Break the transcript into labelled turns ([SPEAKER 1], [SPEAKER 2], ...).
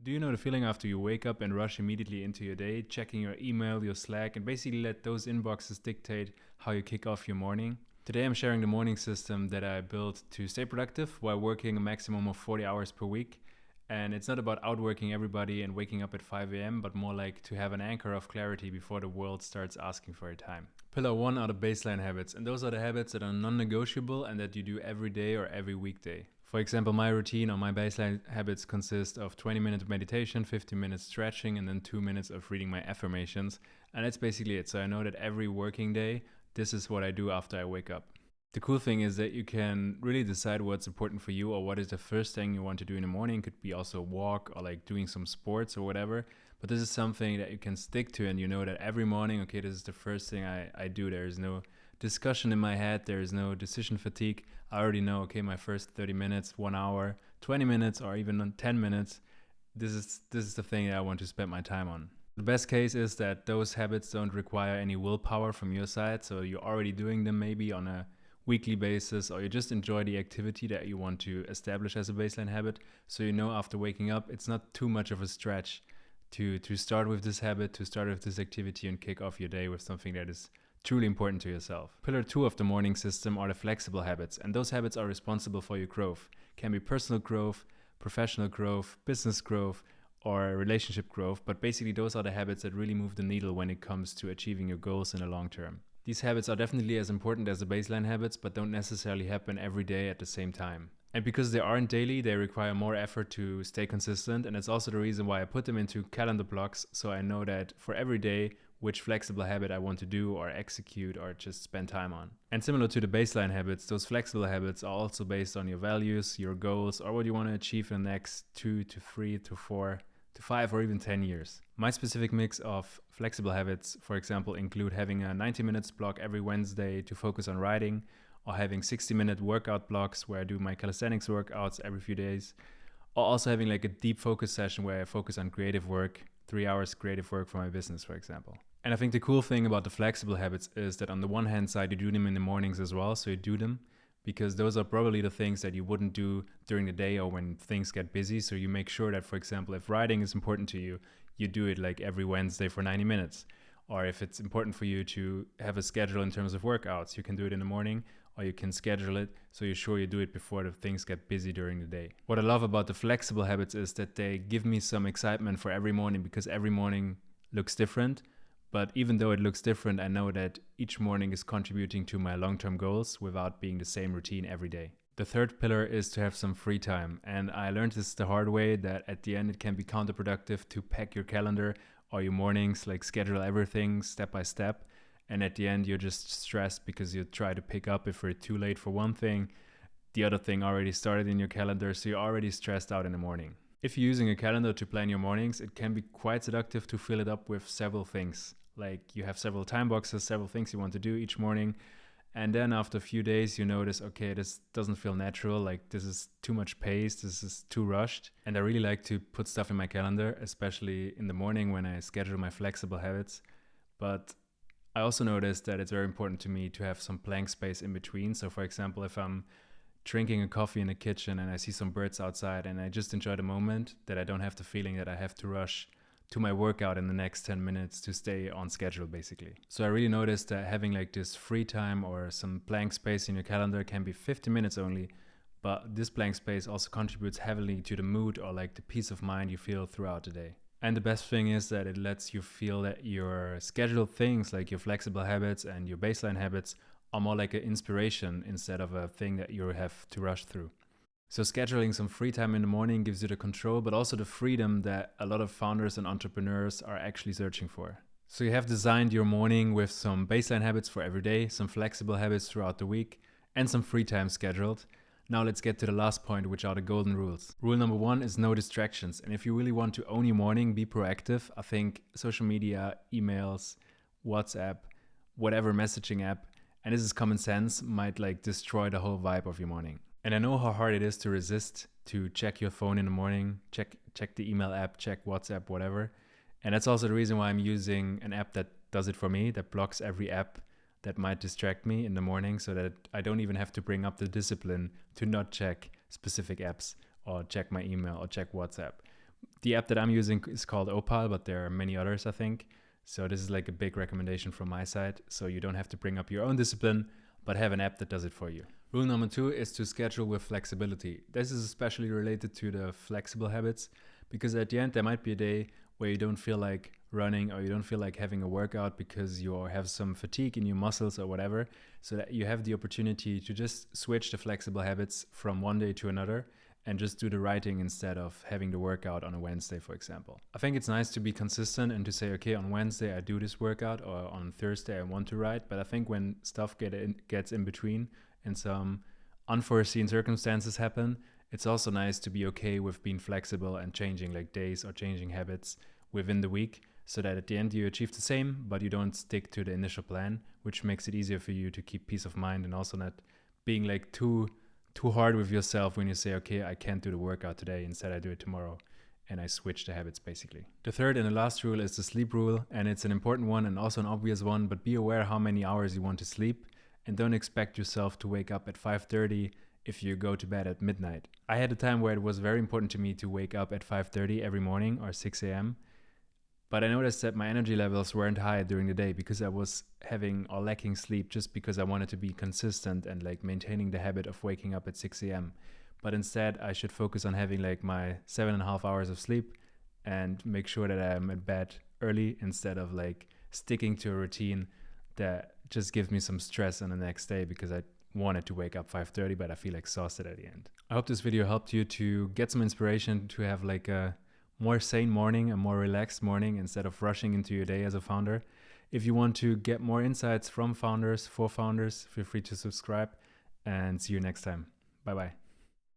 [SPEAKER 1] Do you know the feeling after you wake up and rush immediately into your day, checking your email, your Slack, and basically let those inboxes dictate how you kick off your morning? Today I'm sharing the morning system that I built to stay productive while working a maximum of 40 hours per week. And it's not about outworking everybody and waking up at 5 a.m., but more like to have an anchor of clarity before the world starts asking for your time. Pillar 1 are the baseline habits, and those are the habits that are non-negotiable and that you do every day or every weekday. For example, my routine or my baseline habits consist of 20 minutes of meditation, 15 minutes stretching, and then 2 minutes of reading my affirmations. And that's basically it. So I know that every working day, this is what I do after I wake up. The cool thing is that you can really decide what's important for you or what is the first thing you want to do in the morning. It could be also a walk or like doing some sports or whatever. But this is something that you can stick to, and you know that every morning, okay, this is the first thing I do. There is no discussion in my head. There is no decision fatigue. I already know, okay, my first 30 minutes, 1 hour, 20 minutes, or even 10 minutes, this is the thing that I want to spend my time on. The best case is that those habits don't require any willpower from your side. So you're already doing them maybe on a weekly basis, or you just enjoy the activity that you want to establish as a baseline habit. So you know after waking up, it's not too much of a stretch to start with this habit, to start with this activity and kick off your day with something that is truly important to yourself. Pillar 2 of the morning system are the flexible habits, and those habits are responsible for your growth. Can be personal growth, professional growth, business growth, or relationship growth, but basically those are the habits that really move the needle when it comes to achieving your goals in the long term. These habits are definitely as important as the baseline habits, but don't necessarily happen every day at the same time. And because they aren't daily, they require more effort to stay consistent, and it's also the reason why I put them into calendar blocks, so I know that for every day, which flexible habit I want to do or execute or just spend time on. And similar to the baseline habits, those flexible habits are also based on your values, your goals, or what you want to achieve in the next 2 to 3 to 4 to 5 or even 10 years. My specific mix of flexible habits, for example, include having a 90 minutes block every Wednesday to focus on writing, or having 60-minute workout blocks where I do my calisthenics workouts every few days, or also having like a deep focus session where I focus on creative work, 3 hours creative work for my business, for example. And I think the cool thing about the flexible habits is that on the one hand side, you do them in the mornings as well. So you do them because those are probably the things that you wouldn't do during the day or when things get busy. So you make sure that, for example, if writing is important to you, you do it like every Wednesday for 90 minutes. Or if it's important for you to have a schedule in terms of workouts, you can do it in the morning, or you can schedule it so you're sure you do it before the things get busy during the day. What I love about the flexible habits is that they give me some excitement for every morning because every morning looks different. But even though it looks different, I know that each morning is contributing to my long-term goals without being the same routine every day. The third pillar is to have some free time. And I learned this the hard way, that at the end it can be counterproductive to pack your calendar or your mornings, like schedule everything step by step. And at the end, you're just stressed because you try to pick up if you're too late for one thing. The other thing already started in your calendar, so you're already stressed out in the morning. If you're using a calendar to plan your mornings, it can be quite seductive to fill it up with several things. Like you have several time boxes, several things you want to do each morning. And then after a few days, you notice, okay, this doesn't feel natural. Like this is too much pace. This is too rushed. And I really like to put stuff in my calendar, especially in the morning when I schedule my flexible habits. But I also noticed that it's very important to me to have some blank space in between. So for example, if I'm drinking a coffee in the kitchen and I see some birds outside and I just enjoy the moment, that I don't have the feeling that I have to rush to my workout in the next 10 minutes to stay on schedule, basically. So I really noticed that having like this free time or some blank space in your calendar can be 50 minutes only, but this blank space also contributes heavily to the mood or like the peace of mind you feel throughout the day. And the best thing is that it lets you feel that your scheduled things, like your flexible habits and your baseline habits, are more like an inspiration instead of a thing that you have to rush through. So scheduling some free time in the morning gives you the control, but also the freedom that a lot of founders and entrepreneurs are actually searching for. So you have designed your morning with some baseline habits for every day, some flexible habits throughout the week, and some free time scheduled. Now let's get to the last point, which are the golden rules. Rule number 1 is no distractions. And if you really want to own your morning, be proactive. I think social media, emails, WhatsApp, whatever messaging app, and this is common sense, might like destroy the whole vibe of your morning. And I know how hard it is to resist to check your phone in the morning, check the email app, check WhatsApp, whatever. And that's also the reason why I'm using an app that does it for me, that blocks every app that might distract me in the morning, so that I don't even have to bring up the discipline to not check specific apps or check my email or check WhatsApp. The app that I'm using is called Opal, but there are many others, I think. So this is like a big recommendation from my side. So you don't have to bring up your own discipline, but have an app that does it for you. Rule number 2 is to schedule with flexibility. This is especially related to the flexible habits, because at the end there might be a day where you don't feel like running or you don't feel like having a workout because you have some fatigue in your muscles or whatever, so that you have the opportunity to just switch the flexible habits from one day to another and just do the writing instead of having the workout on a Wednesday, for example. I think it's nice to be consistent and to say, okay, on Wednesday I do this workout, or on Thursday I want to write. But I think when stuff gets in between and some unforeseen circumstances happen, it's also nice to be okay with being flexible and changing like days or changing habits within the week, so that at the end you achieve the same, but you don't stick to the initial plan, which makes it easier for you to keep peace of mind and also not being like too hard with yourself when you say, okay, I can't do the workout today, instead I do it tomorrow, and I switch the habits basically. The third and the last rule is the sleep rule, and it's an important one and also an obvious one, but be aware how many hours you want to sleep, and don't expect yourself to wake up at 5:30 if you go to bed at midnight. I had a time where it was very important to me to wake up at 5:30 every morning or 6 a.m., but I noticed that my energy levels weren't high during the day because I was having or lacking sleep, just because I wanted to be consistent and like maintaining the habit of waking up at 6 a.m. But instead, I should focus on having like my 7.5 hours of sleep and make sure that I'm at bed early, instead of like sticking to a routine that just gives me some stress on the next day because I wanted to wake up 5:30, but I feel exhausted at the end. I hope this video helped you to get some inspiration to have like a more sane morning, a more relaxed morning, instead of rushing into your day as a founder. If you want to get more insights from founders, for founders, feel free to subscribe, and see you next time. Bye bye.